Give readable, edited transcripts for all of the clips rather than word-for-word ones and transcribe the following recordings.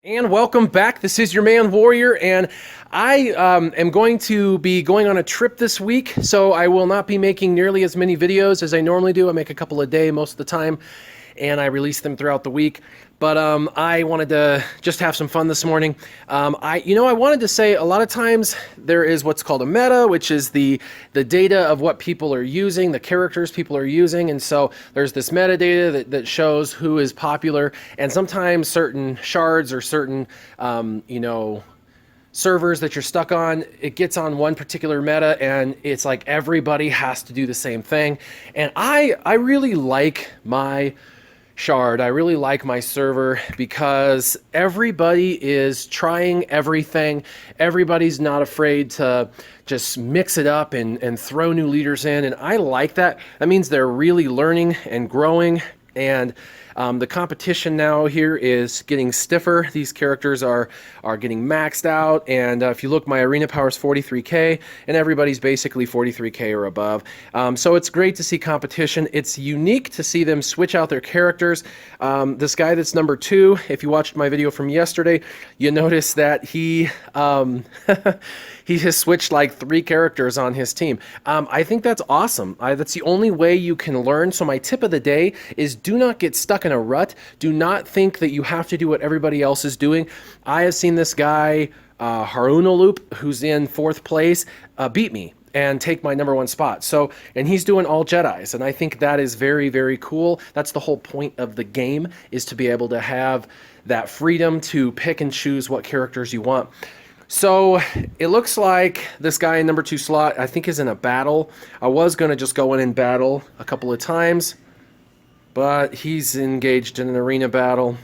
And welcome back. This is your man Warrior, and I am going to be going on a trip this week, so I will not be making nearly as many videos as I normally do. I make a couple a day most of the time, and I release them throughout the week. But I wanted to just have some fun this morning. I wanted to say a lot of times there is what's called a meta, which is the data of what people are using, the characters people are using, and so there's this metadata that shows who is popular, and sometimes certain shards or certain servers that you're stuck on, it gets on one particular meta and it's like everybody has to do the same thing. And I really like my shard. I really like my server because everybody is trying everything. Everybody's not afraid to just mix it up and throw new leaders in. And I like that. That means they're really learning and growing. And the competition now here is getting stiffer. These characters are getting maxed out, and if you look, my arena power is 43k, and everybody's basically 43k or above. So it's great to see competition. It's unique to see them switch out their characters. This guy that's number 2, if you watched my video from yesterday, you notice that he he has switched like 3 characters on his team. I think that's awesome. That's the only way you can learn. So my tip of the day is do not get stuck in a rut. Do not think that you have to do what everybody else is doing. I have seen this guy, Harunaloop, who's in 4th place, beat me and take my number 1 spot. So, and he's doing all Jedis, and I think that is very, very cool. That's the whole point of the game, is to be able to have that freedom to pick and choose what characters you want. So it looks like this guy in number 2 slot, I think, is in a battle. I was going to just go in and battle a couple of times, but he's engaged in an arena battle.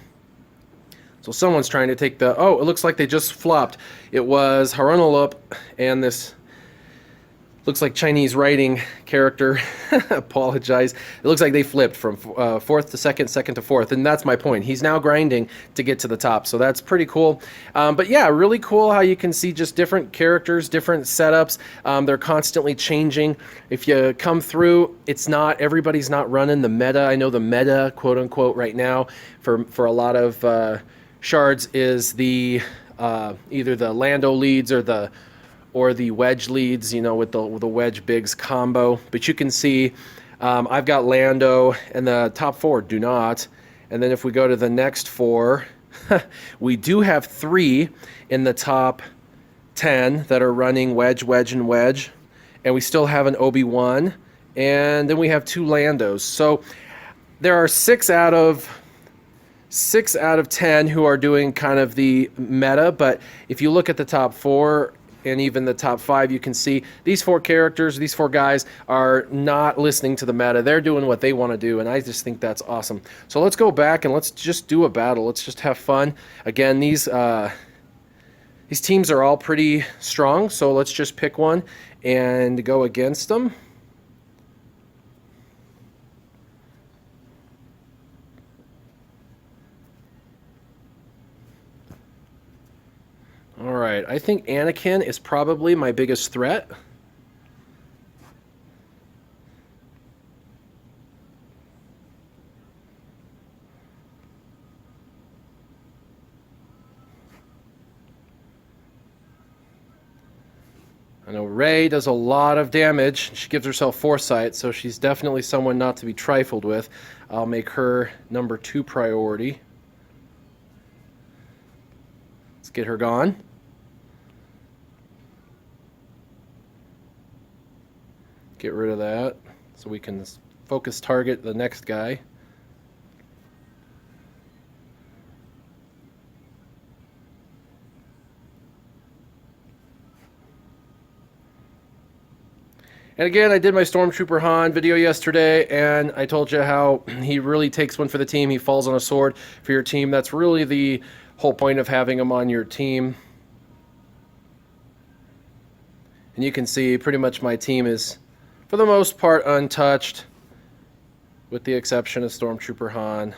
So someone's trying to take the... Oh, it looks like they just flopped. It was Harunaloop and this... looks like Chinese writing character. Apologize. It looks like they flipped from 4th to 2nd, 2nd to 4th, and that's my point. He's now grinding to get to the top, so that's pretty cool. But yeah, really cool how you can see just different characters, different setups. They're constantly changing. If you come through, it's not, everybody's not running the meta. I know the meta, quote unquote, right now for a lot of shards is the either the Lando leads or the wedge leads, you know, with the wedge bigs combo. But you can see I've got Lando, and the top 4 do not. And then if we go to the next 4, we do have 3 in the top 10 that are running wedge, wedge, and wedge. And we still have an Obi-Wan. And then we have 2 Landos. So there are 6 out of 10 who are doing kind of the meta. But if you look at the top 4... and even the top 5, you can see these 4 characters, these 4 guys are not listening to the meta. They're doing what they want to do, and I just think that's awesome. So let's go back and let's just do a battle. Let's just have fun. Again, these teams are all pretty strong, so let's just pick one and go against them. Alright, I think Anakin is probably my biggest threat. I know Rey does a lot of damage. She gives herself foresight, so she's definitely someone not to be trifled with. I'll make her number 2 priority. Let's get her gone. Get rid of that so we can focus target the next guy. And again, I did my Stormtrooper Han video yesterday, and I told you how he really takes one for the team. He falls on a sword for your team. That's really the whole point of having him on your team. And you can see pretty much my team is, for the most part, untouched, with the exception of Stormtrooper Han.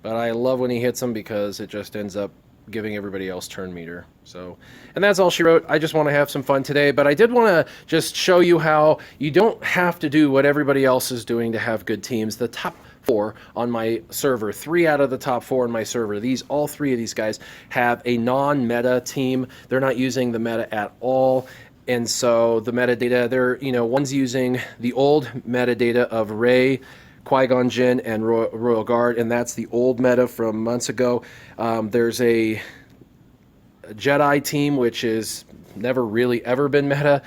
But I love when he hits them because it just ends up giving everybody else turn meter. So, and that's all she wrote. I just want to have some fun today, but I did want to just show you how you don't have to do what everybody else is doing to have good teams. The top 4 on my server. 3 out of the top 4 on my server. All 3 of these guys have a non-meta team. They're not using the meta at all. And so the metadata, one's using the old metadata of Rey, Qui-Gon Jinn, and Royal Guard, and that's the old meta from months ago. There's a Jedi team, which is never really ever been meta.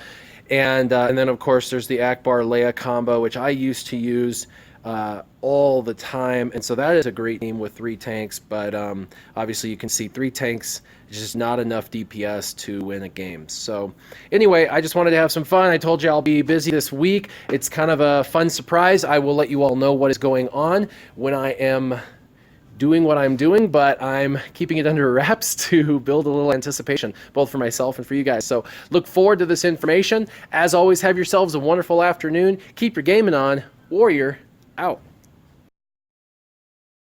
And then, of course, there's the Akbar Leia combo, which I used to use all the time. And so that is a great team with 3 tanks. But obviously, you can see 3 tanks is just not enough DPS to win a game. So anyway, I just wanted to have some fun. I told you I'll be busy this week. It's kind of a fun surprise. I will let you all know what is going on when I am doing what I'm doing, but I'm keeping it under wraps to build a little anticipation, both for myself and for you guys. So look forward to this information. As always, have yourselves a wonderful afternoon. Keep your gaming on. Warrior out.